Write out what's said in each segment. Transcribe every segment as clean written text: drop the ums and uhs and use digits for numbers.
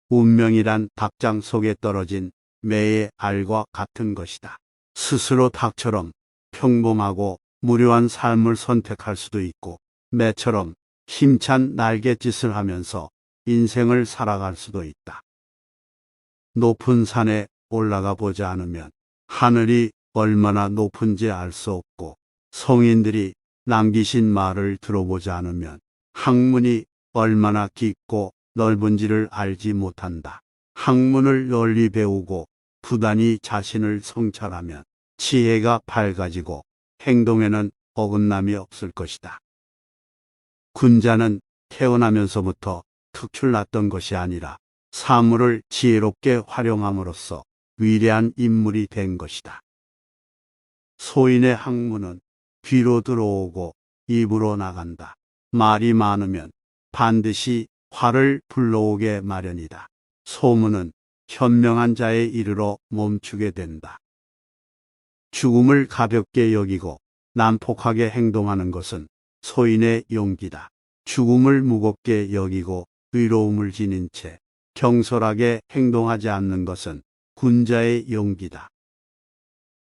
운명이란 닭장 속에 떨어진 매의 알과 같은 것이다. 스스로 닭처럼 평범하고 무료한 삶을 선택할 수도 있고, 매처럼 힘찬 날갯짓을 하면서 인생을 살아갈 수도 있다. 높은 산에 올라가 보지 않으면 하늘이 얼마나 높은지 알 수 없고, 성인들이 남기신 말을 들어보지 않으면 학문이 얼마나 깊고 넓은지를 알지 못한다. 학문을 널리 배우고 부단히 자신을 성찰하면 지혜가 밝아지고 행동에는 어긋남이 없을 것이다. 군자는 태어나면서부터 특출났던 것이 아니라 사물을 지혜롭게 활용함으로써 위대한 인물이 된 것이다. 소인의 학문은 귀로 들어오고 입으로 나간다. 말이 많으면 반드시 화를 불러오게 마련이다. 소문은 현명한 자에 이르러 멈추게 된다. 죽음을 가볍게 여기고 난폭하게 행동하는 것은 소인의 용기다. 죽음을 무겁게 여기고 의로움을 지닌 채 경솔하게 행동하지 않는 것은 군자의 용기다.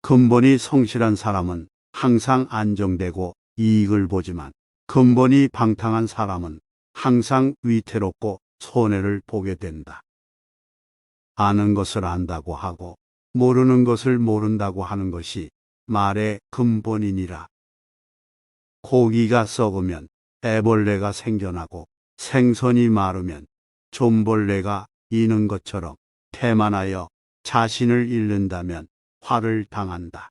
근본이 성실한 사람은 항상 안정되고 이익을 보지만, 근본이 방탕한 사람은 항상 위태롭고 손해를 보게 된다. 아는 것을 안다고 하고 모르는 것을 모른다고 하는 것이 말의 근본이니라. 고기가 썩으면 애벌레가 생겨나고 생선이 마르면 좀벌레가 이는 것처럼 태만하여 자신을 잃는다면 화를 당한다.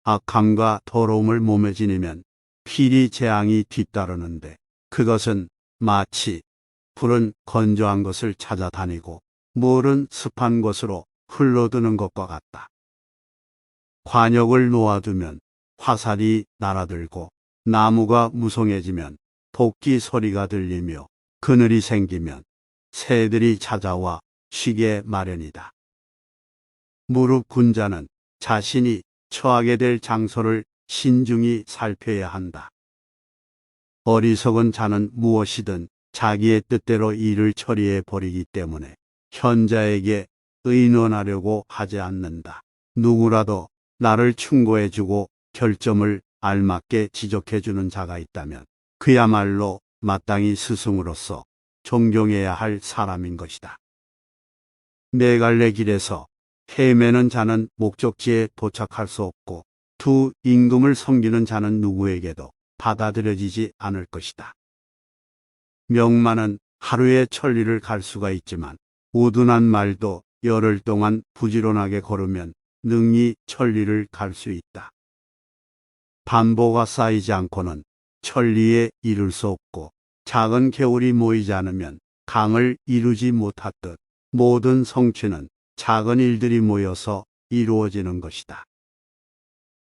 악함과 더러움을 몸에 지니면 필히 재앙이 뒤따르는데, 그것은 마치 불은 건조한 것을 찾아다니고 물은 습한 곳으로 흘러드는 것과 같다. 관역을 놓아두면 화살이 날아들고, 나무가 무성해지면 도끼 소리가 들리며, 그늘이 생기면 새들이 찾아와 쉬게 마련이다. 무릇 군자는 자신이 처하게 될 장소를 신중히 살펴야 한다. 어리석은 자는 무엇이든 자기의 뜻대로 일을 처리해 버리기 때문에 현자에게 의논하려고 하지 않는다. 누구라도 나를 충고해주고 결점을 알맞게 지적해주는 자가 있다면 그야말로 마땅히 스승으로서 존경해야 할 사람인 것이다. 네 갈래 길에서 헤매는 자는 목적지에 도착할 수 없고, 두 임금을 섬기는 자는 누구에게도 받아들여지지 않을 것이다. 명만은 하루에 천리를 갈 수가 있지만, 우둔한 말도 열흘 동안 부지런하게 걸으면 능히 천리를 갈 수 있다. 반보가 쌓이지 않고는 천리에 이를 수 없고, 작은 개울이 모이지 않으면 강을 이루지 못하듯 모든 성취는 작은 일들이 모여서 이루어지는 것이다.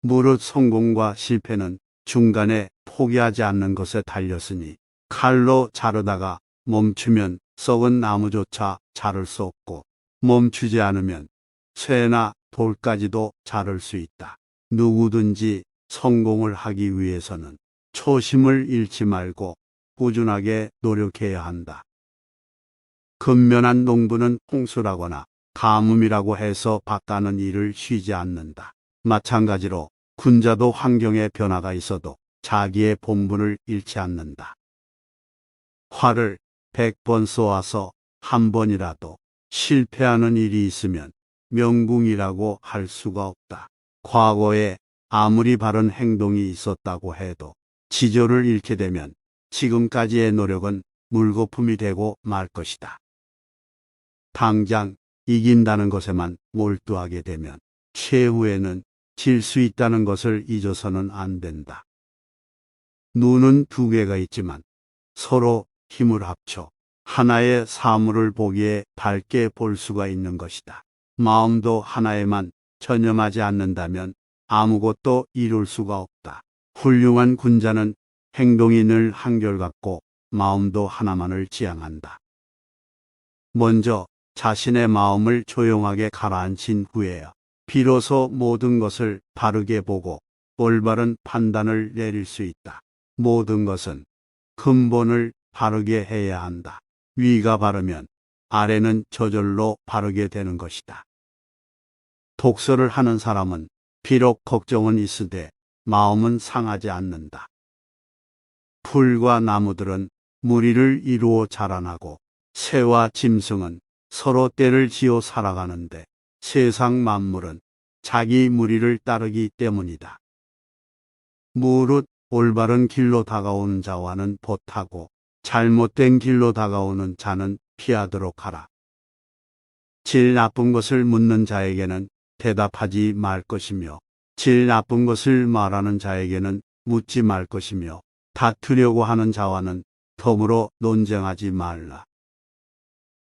무릇 성공과 실패는 중간에 포기하지 않는 것에 달렸으니, 칼로 자르다가 멈추면 썩은 나무조차 자를 수 없고, 멈추지 않으면 쇠나 돌까지도 자를 수 있다. 누구든지 성공을 하기 위해서는 초심을 잃지 말고 꾸준하게 노력해야 한다. 근면한 농부는 홍수라거나 가뭄이라고 해서 밭가는 일을 쉬지 않는다. 마찬가지로 군자도 환경에 변화가 있어도 자기의 본분을 잃지 않는다. 활을 100번 쏘아서 한 번이라도 실패하는 일이 있으면 명궁이라고 할 수가 없다. 과거에 아무리 바른 행동이 있었다고 해도 지조를 잃게 되면 지금까지의 노력은 물거품이 되고 말 것이다. 당장 이긴다는 것에만 몰두하게 되면 최후에는 질 수 있다는 것을 잊어서는 안 된다. 눈은 두 개가 있지만 서로 힘을 합쳐 하나의 사물을 보기에 밝게 볼 수가 있는 것이다. 마음도 하나에만 전념하지 않는다면 아무것도 이룰 수가 없다. 훌륭한 군자는 행동이 늘 한결같고 마음도 하나만을 지향한다. 먼저 자신의 마음을 조용하게 가라앉힌 후에야 비로소 모든 것을 바르게 보고 올바른 판단을 내릴 수 있다. 모든 것은 근본을 바르게 해야 한다. 위가 바르면 아래는 저절로 바르게 되는 것이다. 독서를 하는 사람은 비록 걱정은 있으되 마음은 상하지 않는다. 풀과 나무들은 무리를 이루어 자라나고 새와 짐승은 서로 때를 지어 살아가는데 세상 만물은 자기 무리를 따르기 때문이다. 무릇 올바른 길로 다가오는 자와는 보타고 잘못된 길로 다가오는 자는 피하도록 하라. 질 나쁜 것을 묻는 자에게는 대답하지 말 것이며 질 나쁜 것을 말하는 자에게는 묻지 말 것이며 다투려고 하는 자와는 더불어 논쟁하지 말라.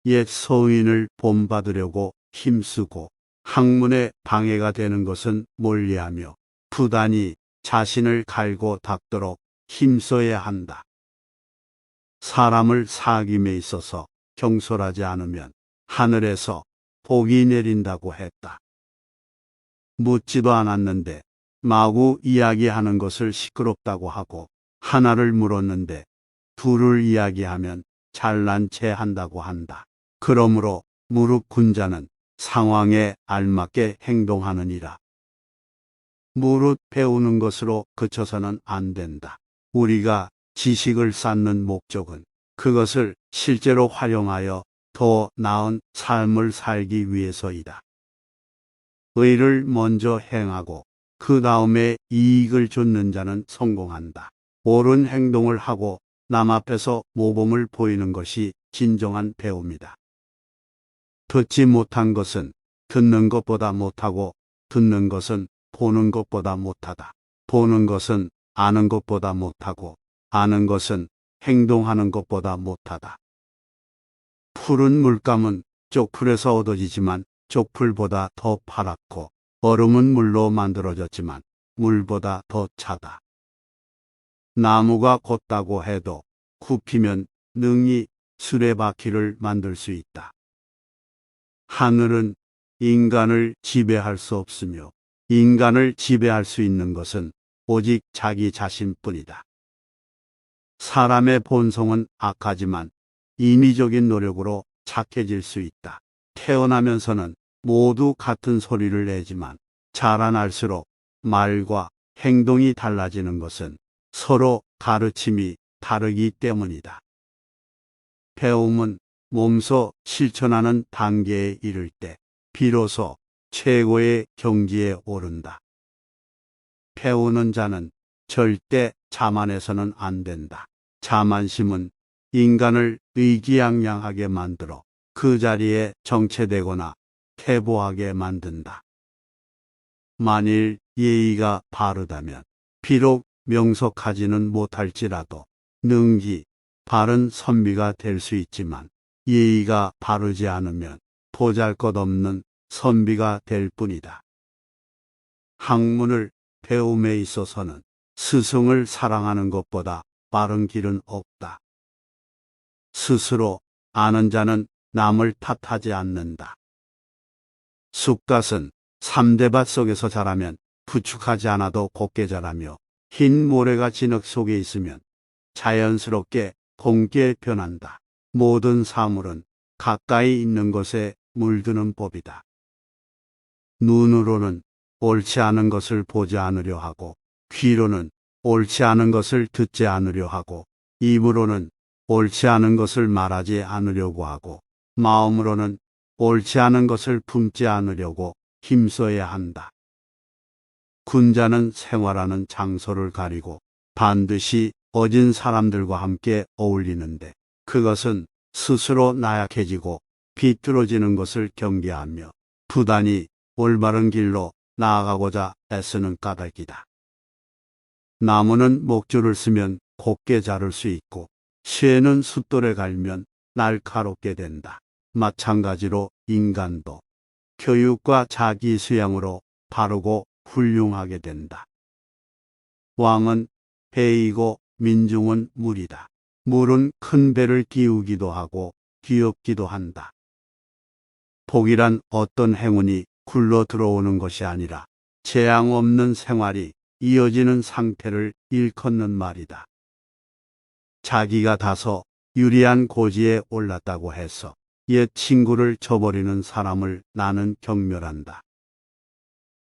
옛 서인을 본받으려고 힘쓰고 학문에 방해가 되는 것은 멀리하며 부단히 자신을 갈고 닦도록 힘써야 한다. 사람을 사귐에 있어서 경솔하지 않으면 하늘에서 복이 내린다고 했다. 묻지도 않았는데 마구 이야기하는 것을 시끄럽다고 하고 하나를 물었는데 둘을 이야기하면 잘난 체 한다고 한다. 그러므로 무릎 군 자는 상황에 알맞게 행동하느니라. 무릇 배우는 것으로 그쳐서는 안 된다. 우리가 지식을 쌓는 목적은 그것을 실제로 활용하여 더 나은 삶을 살기 위해서이다. 의를 먼저 행하고 그 다음에 이익을 줍는 자는 성공한다. 옳은 행동을 하고 남 앞에서 모범을 보이는 것이 진정한 배움이다. 듣지 못한 것은 듣는 것보다 못하고 듣는 것은 보는 것보다 못하다. 보는 것은 아는 것보다 못하고 아는 것은 행동하는 것보다 못하다. 푸른 물감은 쪽풀에서 얻어지지만 쪽풀보다 더 파랗고 얼음은 물로 만들어졌지만 물보다 더 차다. 나무가 곧다고 해도 굽히면 능히 수레바퀴를 만들 수 있다. 하늘은 인간을 지배할 수 없으며 인간을 지배할 수 있는 것은 오직 자기 자신뿐이다. 사람의 본성은 악하지만 인위적인 노력으로 착해질 수 있다. 태어나면서는 모두 같은 소리를 내지만 자라날수록 말과 행동이 달라지는 것은 서로 가르침이 다르기 때문이다. 배움은 몸소 실천하는 단계에 이를 때 비로소 최고의 경지에 오른다. 배우는 자는 절대 자만해서는 안 된다. 자만심은 인간을 의기양양하게 만들어 그 자리에 정체되거나 퇴보하게 만든다. 만일 예의가 바르다면 비록 명석하지는 못할지라도 능히 바른 선비가 될 수 있지만 예의가 바르지 않으면 보잘것없는 선비가 될 뿐이다. 학문을 배움에 있어서는 스승을 사랑하는 것보다 빠른 길은 없다. 스스로 아는 자는 남을 탓하지 않는다. 쑥갓은 삼대밭 속에서 자라면 부축하지 않아도 곱게 자라며 흰 모래가 진흙 속에 있으면 자연스럽게 검게 변한다. 모든 사물은 가까이 있는 것에 물드는 법이다. 눈으로는 옳지 않은 것을 보지 않으려 하고 귀로는 옳지 않은 것을 듣지 않으려 하고 입으로는 옳지 않은 것을 말하지 않으려고 하고 마음으로는 옳지 않은 것을 품지 않으려고 힘써야 한다. 군자는 생활하는 장소를 가리고 반드시 어진 사람들과 함께 어울리는데 그것은 스스로 나약해지고 비뚤어지는 것을 경계하며 부단히 올바른 길로 나아가고자 애쓰는 까닭이다. 나무는 목줄을 쓰면 곱게 자를 수 있고 쇠는 숫돌에 갈면 날카롭게 된다. 마찬가지로 인간도 교육과 자기 수양으로 바르고 훌륭하게 된다. 왕은 배이고 민중은 물이다. 물은 큰 배를 띄우기도 하고 뒤엎기도 한다. 복이란 어떤 행운이 굴러 들어오는 것이 아니라 재앙 없는 생활이 이어지는 상태를 일컫는 말이다. 자기가 다소 유리한 고지에 올랐다고 해서 옛 친구를 저버리는 사람을 나는 경멸한다.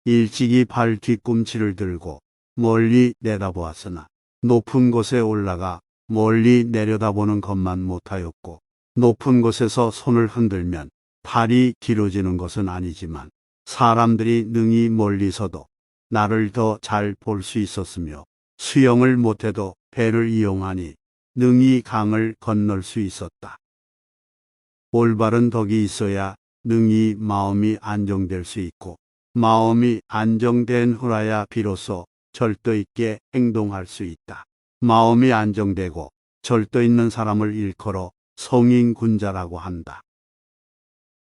일찍이 발 뒤꿈치를 들고 멀리 내다보았으나 높은 곳에 올라가 멀리 내려다보는 것만 못하였고, 높은 곳에서 손을 흔들면 팔이 길어지는 것은 아니지만 사람들이 능히 멀리서도 나를 더 잘 볼 수 있었으며, 수영을 못해도 배를 이용하니 능히 강을 건널 수 있었다. 올바른 덕이 있어야 능히 마음이 안정될 수 있고, 마음이 안정된 후라야 비로소 절도 있게 행동할 수 있다. 마음이 안정되고 절도 있는 사람을 일컬어 성인군자라고 한다.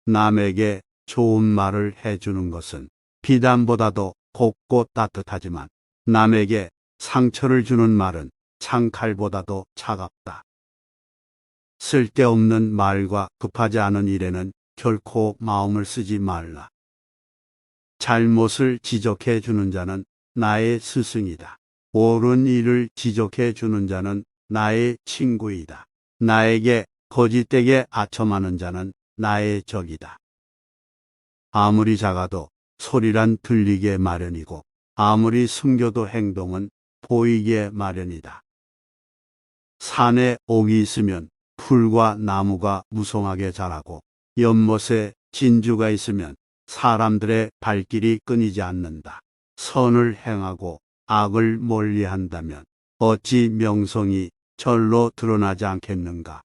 남에게 좋은 말을 해주는 것은 비단보다도 곱고 따뜻하지만, 남에게 상처를 주는 말은 창칼보다도 차갑다. 쓸데없는 말과 급하지 않은 일에는 결코 마음을 쓰지 말라. 잘못을 지적해 주는 자는 나의 스승이다. 옳은 일을 지적해 주는 자는 나의 친구이다. 나에게 거짓되게 아첨하는 자는 나의 적이다. 아무리 작아도 소리란 들리게 마련이고, 아무리 숨겨도 행동은 보이게 마련이다. 산에 옥이 있으면 풀과 나무가 무성하게 자라고, 연못에 진주가 있으면 사람들의 발길이 끊이지 않는다. 선을 행하고 악을 멀리한다면 어찌 명성이 절로 드러나지 않겠는가?